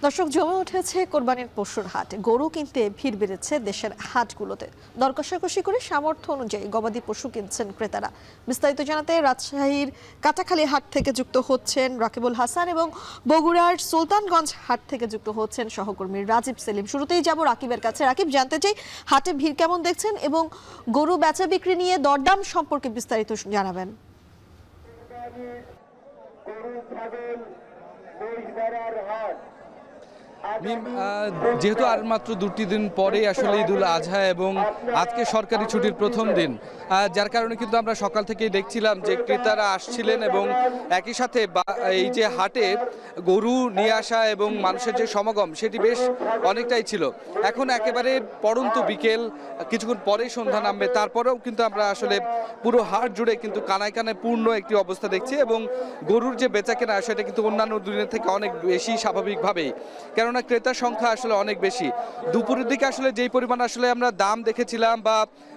দর্শক, জমে উঠেছে কোরবানির পশুর হাট। গরু কিনতে ভিড় বেড়েছে দেশের হাটগুলোতে। দর কষাকষি করে সামর্থ্য অনুযায়ী গবাদি পশু কিনছেন ক্রেতারা। বিস্তারিত জানাতে রাজশাহীর কাটাখালী হাট থেকে যুক্ত হচ্ছেন রাকিবুল হাসান এবং বগুড়ার সুলতানগঞ্জ হাট থেকে যুক্ত হচ্ছেন সহকর্মী রাজীব সেলিম। শুরুতেই যাব রাকিবের কাছে। রাকিব, জানতে চাই হাটে ভিড় কেমন দেখছেন এবং গরু বেচা বিক্রি নিয়ে দরদাম সম্পর্কে বিস্তারিত জানাবেন। যেহেতু আর মাত্র 2টি দিন পরেই আসলে ঈদুল আজহা এবং আজকে সরকারি ছুটির প্রথম দিন, যার কারণে কিন্তু আমরা সকাল থেকেই দেখছিলাম যে ক্রেতারা আসছিলেন এবং একই সাথে এই যে হাটে গরু নিয়ে আসা এবং মানুষের যে সমাগম সেটি বেশ অনেকটাই ছিল। এখন একেবারে পড়ন্ত বিকেল, কিছুক্ষণ পরেই সন্ধ্যা নামবে, তারপরেও কিন্তু আমরা আসলে পুরো হাট জুড়ে কিন্তু কানায় কানায় পূর্ণ একটি অবস্থা দেখছি এবং গরুর যে বেচা কেনা সেটা কিন্তু অন্যান্য দিনের থেকে অনেক বেশি স্বাভাবিকভাবেই, কেননা ক্রেতার সংখ্যা আসলে অনেক বেশি। দুপুরের দিকে আসলে যেই পরিমাণ আসলে আমরা দাম দেখেছিলাম বা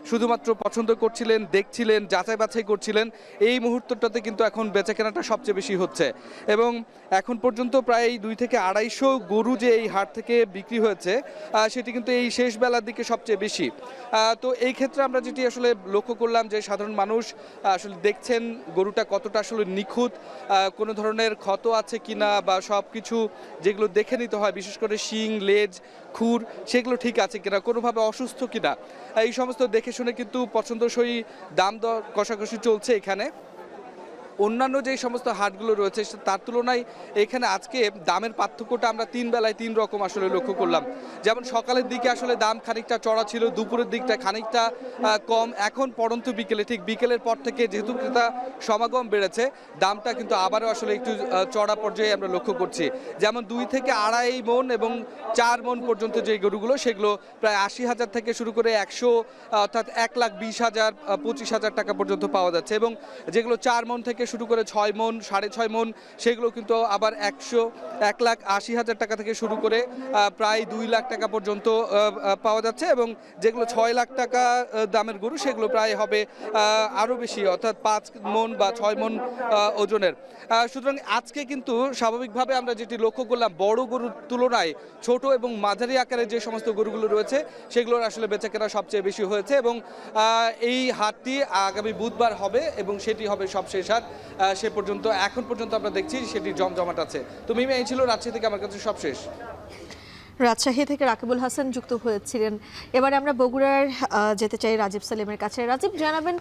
শুধুমাত্র পছন্দ করছিলেন, দেখছিলেন, যাচাই বাছাই করছিলেন, এই মুহূর্তটাতে কিন্তু এখন বেচা কেনাটা সবচেয়ে বেশি হচ্ছে এবং এখন পর্যন্ত প্রায় 2 থেকে 250 গরু যে এই হাট থেকে বিক্রি হয়েছে সেটি কিন্তু এই শেষ বেলার দিকে সবচেয়ে বেশি। তো এই ক্ষেত্রে আমরা যেটি আসলে লক্ষ্য করলাম যে সাধারণ মানুষ আসলে দেখছেন গরুটা কতটা আসলে নিখুঁত, কোনো ধরনের ক্ষত আছে কিনা বা সব কিছু যেগুলো দেখে নিতে হয়, বিশেষ করে শিং, লেজ, খুর, সেগুলো ঠিক আছে কিনা, কোনোভাবে অসুস্থ কিনা, এই সমস্ত দেখে শুনে কিন্তু পছন্দসই দাম দর কষাকষি চলছে এখানে। অন্যান্য যে সমস্ত হাটগুলো রয়েছে তার তুলনায় এখানে আজকে দামের পার্থক্যটা আমরা 3 বেলায় 3 রকম আসলে লক্ষ্য করলাম। যেমন সকালের দিকে আসলে দাম খানিকটা চড়া ছিল, দুপুরের দিকটা খানিকটা কম, এখন পড়ন্ত বিকেলে, ঠিক বিকেলের পর থেকে যেহেতু ক্রেতা সমাগম বেড়েছে, দামটা কিন্তু আবারও আসলে একটু চড়া পর্যায়ে আমরা লক্ষ্য করছি। যেমন 2 থেকে 2.5 মণ এবং 4 মণ পর্যন্ত যে গরুগুলো সেগুলো প্রায় 80,000 থেকে শুরু করে 100 অর্থাৎ 1,20,000 25,000 টাকা পর্যন্ত পাওয়া যাচ্ছে এবং যেগুলো 4 মণ থেকে শুরু করে 6 মণ, 6.5 মণ, সেগুলো কিন্তু আবার 1,80,000 টাকা থেকে শুরু করে প্রায় 2 লাখ টাকা পর্যন্ত পাওয়া যাচ্ছে এবং যেগুলো 6 লাখ টাকা দামের গরু সেগুলো প্রায় হবে আরও বেশি, অর্থাৎ 5 মণ বা 6 মণ ওজনের। সুতরাং আজকে কিন্তু স্বাভাবিকভাবে আমরা যেটি লক্ষ্য করলাম, বড় গরুর তুলনায় ছোট এবং মাঝারি আকারের যে সমস্ত গরুগুলো রয়েছে সেগুলোর আসলে বেচাকেনা সবচেয়ে বেশি হয়েছে এবং এই হাটটি আগামী বুধবার হবে এবং সেটি হবে সবশেষ হাট। সে পর্যন্ত এখন পর্যন্ত আমরা দেখছি সেটি জমজমাট আছে। তো মিমি, এই ছিল রাজশাহী থেকে আমার কাছে সবশেষ। রাজশাহী থেকে রাকিবুল হাসান যুক্ত হয়েছিলেন। এবারে আমরা বগুড়ার যেতে চাই রাজীব সেলিমের কাছে। রাজীব, জানাবেন,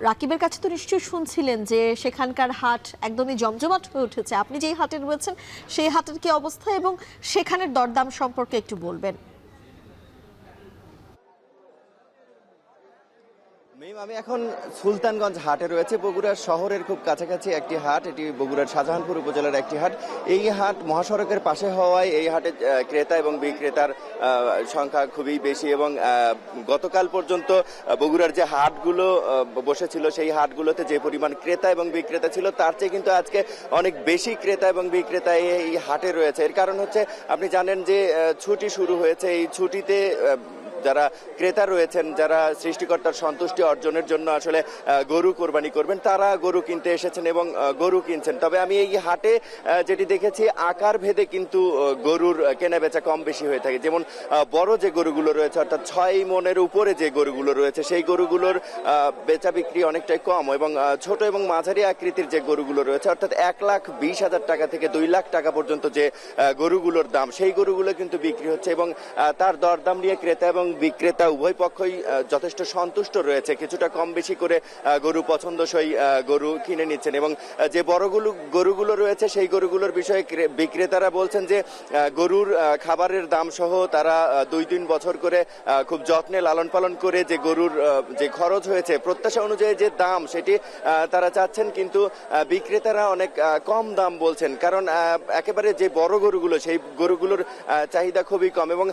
রাকিবের কাছে তো নিশ্চয়ই শুনছিলেন যে সেখানকার হাট একদমই জমজমাট হয়ে উঠেছে। আপনি যেই হাটে রয়েছেন সেই হাটের কি অবস্থা এবং সেখানের দরদাম সম্পর্কে একটু বলবেন। আমি এখন সুলতানগঞ্জ হাটে রয়েছে। বগুড়া শহরের খুব কাছাকাছি একটি হাট, এটি বগুড়ার শাহজাহানপুর উপজেলার একটি হাট। এই হাট মহাসড়কের পাশে হওয়ায় এই হাটে ক্রেতা এবং বিক্রেতার সংখ্যা খুবই বেশি এবং গতকাল পর্যন্ত বগুড়ার যে হাটগুলো বসেছিল সেই হাটগুলোতে যে পরিমাণ ক্রেতা এবং বিক্রেতা ছিল তার চেয়ে কিন্তু আজকে অনেক বেশি ক্রেতা এবং বিক্রেতা এই হাটে রয়েছে। এর কারণ হচ্ছে, আপনি জানেন যে ছুটি শুরু হয়েছে। এই ছুটিতে যারা ক্রেতা রয়েছেন, যারা সৃষ্টিকর্তার সন্তুষ্টি অর্জনের জন্য আসলে গরু কোরবানি করবেন, তারা গরু কিনতে এসেছেন এবং গরু কিনছেন। তবে আমি এই হাটে যেটি দেখেছি, আকার ভেদে কিন্তু গরুর কেনা বেচা কম বেশি হয়ে থাকে। যেমন বড় যে গরুগুলো রয়েছে, অর্থাৎ 6 মণের উপরে যে গরুগুলো রয়েছে সেই গরুগুলোর বেচা বিক্রি অনেকটাই কম এবং ছোট এবং মাঝারি আকৃতির যে গরুগুলো রয়েছে, অর্থাৎ 1,20,000 টাকা থেকে 2 লাখ টাকা পর্যন্ত যে গরুগুলোর দাম, সেই গরুগুলো কিন্তু বিক্রি হচ্ছে এবং তার দরদাম নিয়ে ক্রেতা এবং বিক্রেতা উভয় পক্ষই যথেষ্ট সন্তুষ্ট রয়েছে। কিছুটা কম বেশি করে গরু পছন্দসই গরু কিনে নিচ্ছেন এবং যে গরুগুলো রয়েছে সেই গরুগুলোর বিষয়ে বিক্রেতারা বলছেন যে গরুর খাবারের দাম সহ তারা 2-3 বছর করে খুব যত্নে লালন পালন করে যে গরুর যে খরচ হয়েছে প্রত্যাশা অনুযায়ী যে দাম সেটি তারা চাচ্ছেন, কিন্তু বিক্রেতারা অনেক কম দাম বলছেন। কারণ একেবারে যে বড় গরুগুলো সেই গরুগুলোর চাহিদা খুবই কম এবং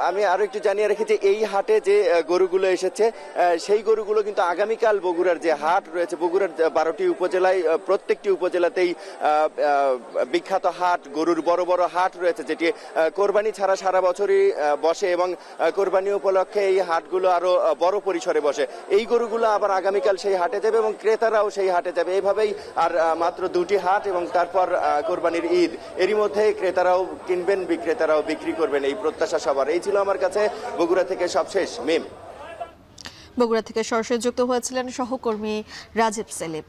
আমি আরো একটু জানিয়ে রাখি যে এই হাটে যে গরুগুলো এসেছে সেই গরুগুলো কিন্তু আগামীকাল বগুড়ার যে হাট রয়েছে, বগুড়ার 12টি উপজেলায় প্রত্যেকটি উপজেলাতেই বিখ্যাত হাট, গরুর বড় বড় হাট রয়েছে, যেটি কোরবানি ছাড়া সারা বছরই বসে এবং কোরবানি উপলক্ষে এই হাটগুলো আরো বড় পরিসরে বসে। এই গরুগুলো আবার আগামীকাল সেই হাটে যাবে এবং ক্রেতারাও সেই হাটে যাবে। এইভাবেই আর মাত্র 2টি হাট এবং তারপর কোরবানির ঈদ, এরই মধ্যে ক্রেতারাও কিনবেন, বিক্রেতারাও বিক্রি করবেন, এই প্রত্যাশা সবার। এই ছিল আমার কাছে বগুড়া থেকে সবশেষ। মিম। বগুড়া থেকে সরাসরি যুক্ত হয়েছিলেন সহকর্মী রাজীব সেলিম।